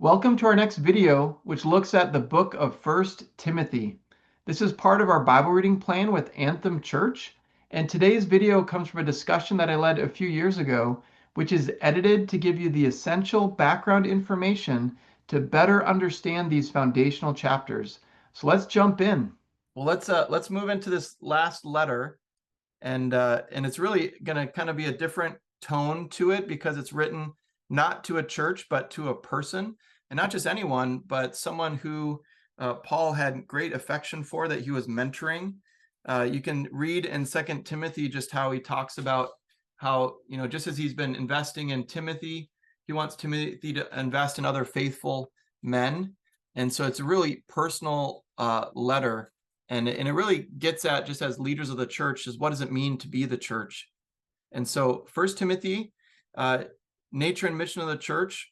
Welcome to our next video, which looks at the book of First Timothy. This is part of our Bible reading plan with Anthem Church, and today's video comes from a discussion that I led a few years ago, which is edited to give you the essential background information to better understand these foundational chapters. So let's jump in. Well, let's move into this last letter, and it's really going to kind of be a different tone to it because it's written not to a church but to a person. And not just anyone, but someone who Paul had great affection for, that he was mentoring. You can read in 2 Timothy just how he talks about how, just as he's been investing in Timothy, he wants Timothy to invest in other faithful men. And so it's a really personal letter. And it really gets at, just as leaders of the church, is what does it mean to be the church? And so 1 Timothy, nature and mission of the church.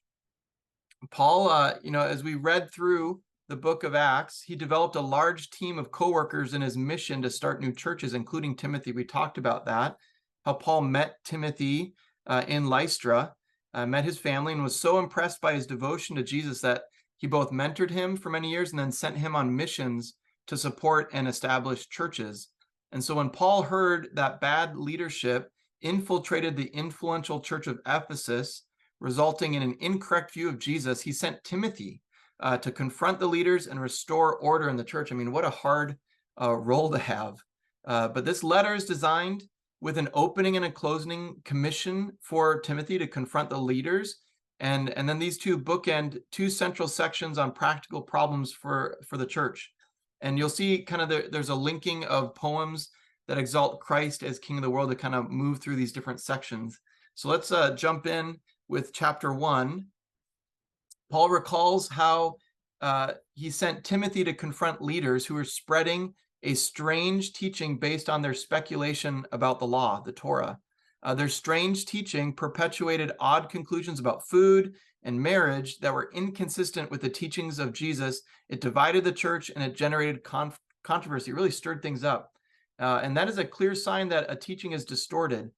Paul, as we read through the book of Acts, he developed a large team of co-workers in his mission to start new churches, including Timothy. We talked about that, how Paul met Timothy in Lystra, met his family, and was so impressed by his devotion to Jesus that he both mentored him for many years and then sent him on missions to support and establish churches. And so when Paul heard that bad leadership infiltrated the influential church of Ephesus, resulting in an incorrect view of Jesus, he sent Timothy to confront the leaders and restore order in the church. I mean, what a hard role to have. But this letter is designed with an opening and a closing commission for Timothy to confront the leaders. And then these two bookend two central sections on practical problems for the church. And you'll see kind of there's a linking of poems that exalt Christ as King of the world to kind of move through these different sections. So let's jump in with chapter 1. Paul recalls how he sent Timothy to confront leaders who were spreading a strange teaching based on their speculation about the law, the Torah. Their strange teaching perpetuated odd conclusions about food and marriage that were inconsistent with the teachings of Jesus. It divided the church and it generated controversy. It really stirred things up. And that is a clear sign that a teaching is distorted.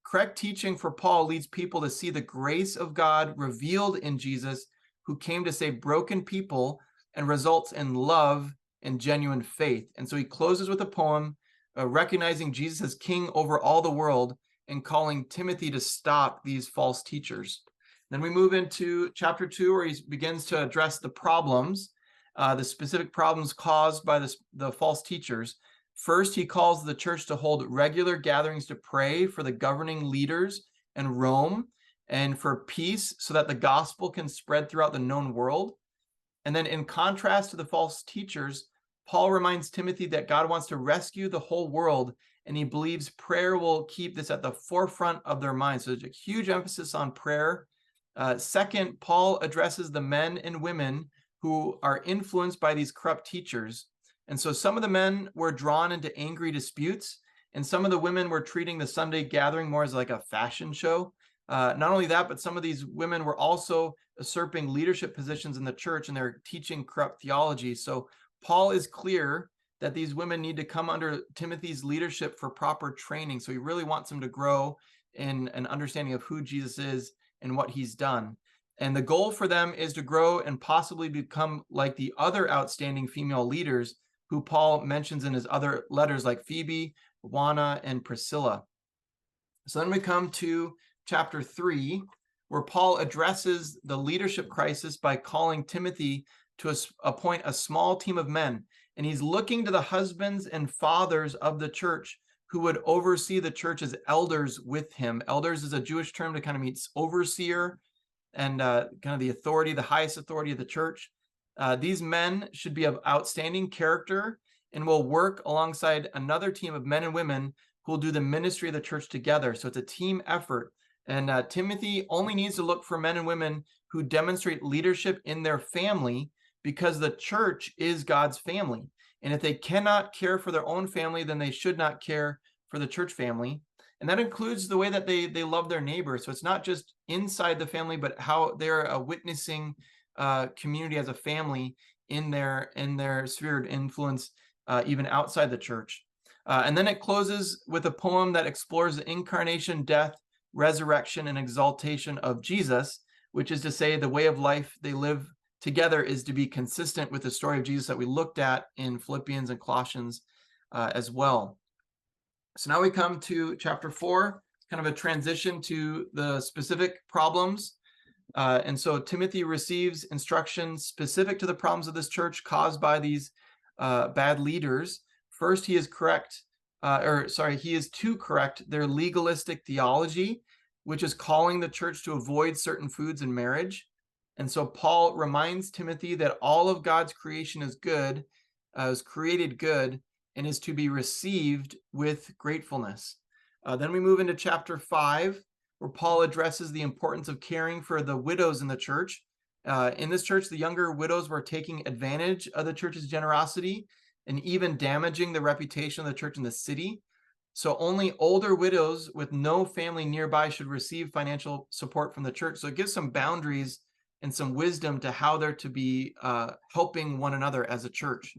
Correct teaching for Paul leads people to see the grace of God revealed in Jesus, who came to save broken people, and results in love and genuine faith. And so he closes with a poem recognizing Jesus as king over all the world and calling Timothy to stop these false teachers. Then we move into chapter 2, where he begins to address the problems, the specific problems caused by the false teachers. First, he calls the church to hold regular gatherings to pray for the governing leaders in Rome and for peace so that the gospel can spread throughout the known world. And then in contrast to the false teachers, Paul reminds Timothy that God wants to rescue the whole world, and he believes prayer will keep this at the forefront of their minds. So there's a huge emphasis on prayer. Second, Paul addresses the men and women who are influenced by these corrupt teachers. And so some of the men were drawn into angry disputes, and some of the women were treating the Sunday gathering more as like a fashion show. Not only that, but some of these women were also usurping leadership positions in the church, and they're teaching corrupt theology. So Paul is clear that these women need to come under Timothy's leadership for proper training. So he really wants them to grow in an understanding of who Jesus is and what he's done. And the goal for them is to grow and possibly become like the other outstanding female leaders who Paul mentions in his other letters, like Phoebe, Juana, and Priscilla. So then we come to chapter 3, where Paul addresses the leadership crisis by calling Timothy to appoint a small team of men. And he's looking to the husbands and fathers of the church who would oversee the church as elders with him. Elders is a Jewish term to kind of mean overseer and kind of the authority, the highest authority of the church. These men should be of outstanding character and will work alongside another team of men and women who will do the ministry of the church together. So it's a team effort. And Timothy only needs to look for men and women who demonstrate leadership in their family, because the church is God's family. And if they cannot care for their own family, then they should not care for the church family. And that includes the way that they love their neighbor. So it's not just inside the family, but how they're a witnessing community as a family in their sphere of influence, even outside the church. And then it closes with a poem that explores the incarnation, death, resurrection, and exaltation of Jesus, which is to say the way of life they live together is to be consistent with the story of Jesus that we looked at in Philippians and Colossians as well. So now we come to chapter 4, kind of a transition to the specific problems. And so Timothy receives instructions specific to the problems of this church caused by these bad leaders. First, he is to correct their legalistic theology, which is calling the church to avoid certain foods in marriage. And so Paul reminds Timothy that all of God's creation is good, is created good, and is to be received with gratefulness. Then we move into chapter 5, where Paul addresses the importance of caring for the widows in the church. In this church, the younger widows were taking advantage of the church's generosity and even damaging the reputation of the church in the city. So only older widows with no family nearby should receive financial support from the church. So it gives some boundaries and some wisdom to how they're to be helping one another as a church.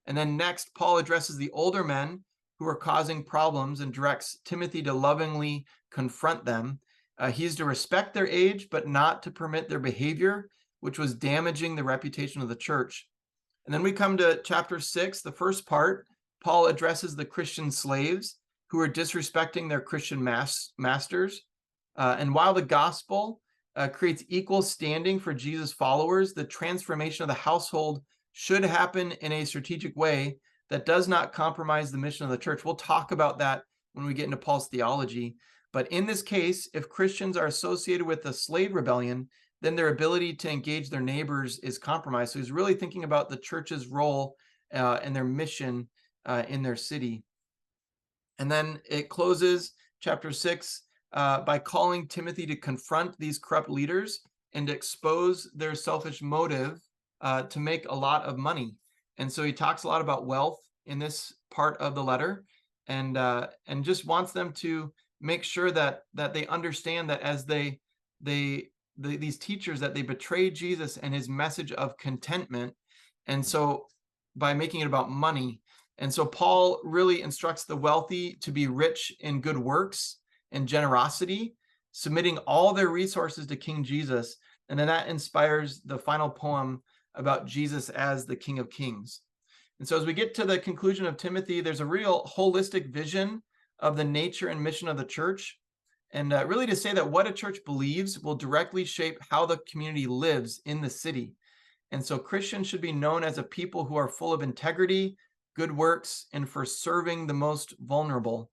And then next, Paul addresses the older men who are causing problems and directs Timothy to lovingly confront them. He's to respect their age, but not to permit their behavior, which was damaging the reputation of the church. And then we come to chapter 6, the first part. Paul addresses the Christian slaves who are disrespecting their Christian masters. And while the gospel creates equal standing for Jesus' followers, the transformation of the household should happen in a strategic way that does not compromise the mission of the church. We'll talk about that when we get into Paul's theology. But in this case, if Christians are associated with the slave rebellion, then their ability to engage their neighbors is compromised. So he's really thinking about the church's role and their mission in their city. And then it closes chapter 6 by calling Timothy to confront these corrupt leaders and expose their selfish motive to make a lot of money. And so he talks a lot about wealth in this part of the letter, and just wants them to make sure that they understand that as these teachers, that they betray Jesus and his message of contentment, and so by making it about money. And so Paul really instructs the wealthy to be rich in good works and generosity, submitting all their resources to King Jesus. And then that inspires the final poem about Jesus as the King of Kings. And so as we get to the conclusion of Timothy, there's a real holistic vision of the nature and mission of the church. And really to say that what a church believes will directly shape how the community lives in the city. And so Christians should be known as a people who are full of integrity, good works, and for serving the most vulnerable.